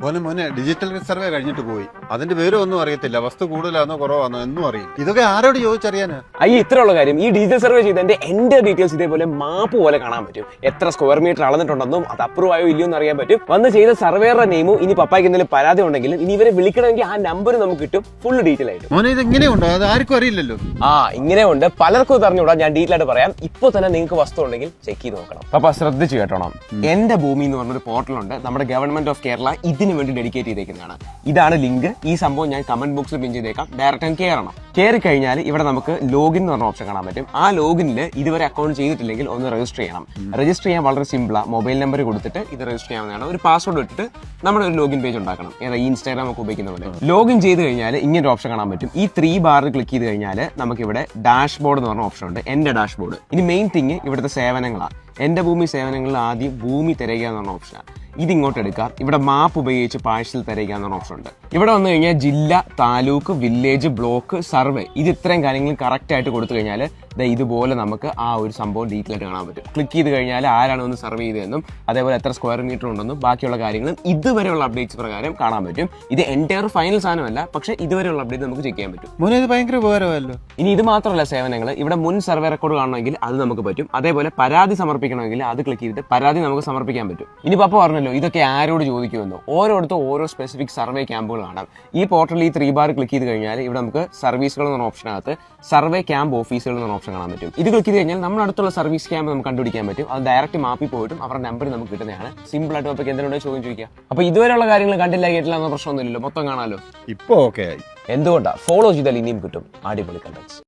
മോനെ digital survey കഴിഞ്ഞിട്ട് പോയി. അതിന്റെ പേരും ഒന്നും അറിയത്തില്ല. വസ്തു കൂടുതലാണോ കുറവാണോ എന്നും അറിയില്ല. ഇതൊക്കെ ആരോട് ചോദിച്ചറിയാനാ? അയ്യ, ഇത്രയുള്ള കാര്യം. ഈ ഡിജിറ്റൽ സർവേ ചെയ്തതിന്റെ എന്റെ ഡീറ്റെയിൽസ് ഇതേപോലെ മാപ്പ് പോലെ കാണാൻ പറ്റും. എത്ര സ്ക്വയർ മീറ്റർ അളന്നിട്ടുണ്ടെന്നും അത് അപ്രൂവ് ആയോ ഇല്ലയോ എന്ന് അറിയാൻ പറ്റും. വന്ന് ചെയ്ത സർവേയുടെ നെയിമും ഇനി പപ്പായ്ക്ക് എന്തെങ്കിലും പരാതി ഉണ്ടെങ്കിലും ഇനി ഇവരെ വിളിക്കണമെങ്കിൽ ആ നമ്പർ നമുക്ക് കിട്ടും ഫുൾ ഡീറ്റെയിൽ ആയിട്ട്. മോനെ ഇത് എങ്ങനെയുണ്ടോ? അത് ആർക്കും അറിയില്ലല്ലോ. ഇങ്ങനെ ഉണ്ട്. പലർക്കും ഇത് അറിഞ്ഞൂടാ. ഞാൻ ഡീറ്റെയിൽ ആയിട്ട് പറയാം. ഇപ്പൊ തന്നെ നിങ്ങൾക്ക് വസ്തു ഉണ്ടെങ്കിൽ ചെക്ക് ചെയ്ത് നോക്കണം. പപ്പ ശ്രദ്ധിച്ചു കേട്ടോണം. എന്റെ ഭൂമി എന്ന് പറഞ്ഞൊരു പോർട്ടലുണ്ട്. നമ്മുടെ ഗവൺമെന്റ് ഓഫ് കേരള ഇതിനു വേണ്ടി ഡെഡിക്കേറ്റ് ചെയ്തേക്കുന്നതാണ്. ഇതാണ് ലിങ്ക്. ഈ സംഭവം ഞാൻ കമന്റ് ബോക്സിൽ പിൻ ചെയ്തേക്കാം. ഡയറക്റ്റ് കയറണം. കയറി കഴിഞ്ഞാൽ ഇവിടെ നമുക്ക് ലോഗിൻ എന്ന് പറഞ്ഞ ഓപ്ഷൻ കാണാൻ പറ്റും. ആ ലോഗിനിൽ ഇതുവരെ അക്കൗണ്ട് ചെയ്തിട്ടില്ലെങ്കിൽ ഒന്ന് രജിസ്റ്റർ ചെയ്യണം. രജിസ്റ്റർ ചെയ്യാൻ വളരെ സിമ്പിളാ. മൊബൈൽ നമ്പർ കൊടുത്തിട്ട് ഇത് രജിസ്റ്റർ ചെയ്യാവുന്നതാണ്. ഒരു പാസ്വേഡ് ഇട്ടിട്ട് നമ്മുടെ ഒരു ലോഗിൻ പേജ് ഉണ്ടാക്കണം. ഏതാ ഇൻസ്റ്റാഗ്രാം ഒക്കെ ഉപയോഗിക്കുന്ന പോലെ. ലോഗിൻ ചെയ്ത് കഴിഞ്ഞാൽ ഇങ്ങനെ ഒരു ഓപ്ഷൻ കാണാൻ പറ്റും. ഈ 3 ബാറിൽ ക്ലിക്ക് ചെയ്ത് കഴിഞ്ഞാൽ നമുക്ക് ഇവിടെ ഡാഷ്ബോർഡ് എന്ന് പറഞ്ഞ ഓപ്ഷൻ ഉണ്ട്. എന്റെ ഡാഷ്ബോർഡ്. ഇനി മെയിൻ തിങ് ഇവിടുത്തെ സേവനങ്ങളാണ്. എന്റെ ഭൂമി സേവനങ്ങളിൽ ആദ്യം ഭൂമി തിരയുക എന്ന് പറഞ്ഞ ഓപ്ഷനാണ്. ഇതിങ്ങോട്ട് എടുക്കാം. ഇവിടെ മാപ്പ് ഉപയോഗിച്ച് പാഴ്സൽ തിരയുക എന്ന് പറഞ്ഞ ഓപ്ഷൻ ഉണ്ട്. ഇവിടെ വന്നു കഴിഞ്ഞാൽ ജില്ല, താലൂക്ക്, വില്ലേജ്, ബ്ലോക്ക്, സർവേ ഇത് ഇത്രയും കാര്യങ്ങൾ കറക്റ്റ് ആയിട്ട് കൊടുത്തു കഴിഞ്ഞാൽ ഇതുപോലെ നമുക്ക് ആ ഒരു സംഭവം ഡീറ്റെയിൽ ആയിട്ട് കാണാൻ പറ്റും. ക്ലിക്ക് ചെയ്ത് കഴിഞ്ഞാൽ ആരാണ് ഒന്ന് സർവേ ചെയ്തതെന്നും അതേപോലെ എത്ര സ്ക്വയർ മീറ്റർ ഉണ്ടെന്നും ബാക്കിയുള്ള കാര്യങ്ങളും ഇതുവരെയുള്ള അപ്ഡേറ്റ്സ് പ്രകാരം കാണാൻ പറ്റും. ഇത് എൻ്റയർ ഫൈനൽ സാധനമല്ല, പക്ഷേ ഇതുവരെയുള്ള അപ്ഡേറ്റ് നമുക്ക് ചെക്ക് ചെയ്യാൻ പറ്റും. മോനെ ഇത് ഭയങ്കര ഉപകാരമല്ലോ. ഇനി ഇത് മാത്രമല്ല സേവനങ്ങൾ. ഇവിടെ മുൻ സർവേ റെക്കോർഡ് കാണണമെങ്കിൽ അത് നമുക്ക് പറ്റും. അതേപോലെ പരാതി സമർപ്പിക്കണമെങ്കിൽ അത് ക്ലിക്ക് ചെയ്തിട്ട് പരാതി നമുക്ക് സമർപ്പിക്കാൻ പറ്റും. ഇനി പപ്പ പറഞ്ഞല്ലോ ഇതൊക്കെ ആരോട് ചോദിക്കുമെന്നോ. ഓരോരുത്തരും ഓരോ സ്പെസിഫിക് സർവേ ക്യാമ്പുകൾ കാണാം. ഈ പോർട്ടലിൽ ഈ 3 ബാർ ക്ലിക്ക് ചെയ്ത് കഴിഞ്ഞാൽ ഇവിടെ നമുക്ക് സർവീസുകൾ എന്ന ഓപ്ഷനകത്ത് സർവേ ക്യാമ്പ് ഓഫീസുകൾ എന്ന ഓപ്ഷൻ കാണാൻ പറ്റും. ഇത് ക്ലിക്ക് ചെയ്ത് കഴിഞ്ഞാൽ നമ്മുടെ അടുത്തുള്ള സർവീസ് ക്യാമ്പ് നമുക്ക് കണ്ടുപിടിക്കാൻ പറ്റും. അത് ഡയറക്റ്റ് മാപ്പിൽ പോയിട്ടും അവരുടെ നമ്പർ നമുക്ക് കിട്ടുന്നതാണ്. സിമ്പിൾ ആയിട്ട് പപ്പയ്ക്ക് എന്തിനുണ്ടോ ചോദ്യം ചോദിക്കുക. അപ്പൊ ഇതുവരെയുള്ള കാര്യങ്ങൾ കണ്ടില്ല കേട്ടില്ല എന്ന പ്രശ്നമൊന്നുമില്ലല്ലോ. മൊത്തം കാണാമല്ലോ. ഇപ്പൊ ഓക്കെ ആയി. എന്തുകൊണ്ടാ? ഫോളോ ചെയ്താൽ ഇനിയും കിട്ടും അടിപൊളി കണ്ടന്റ്സ്.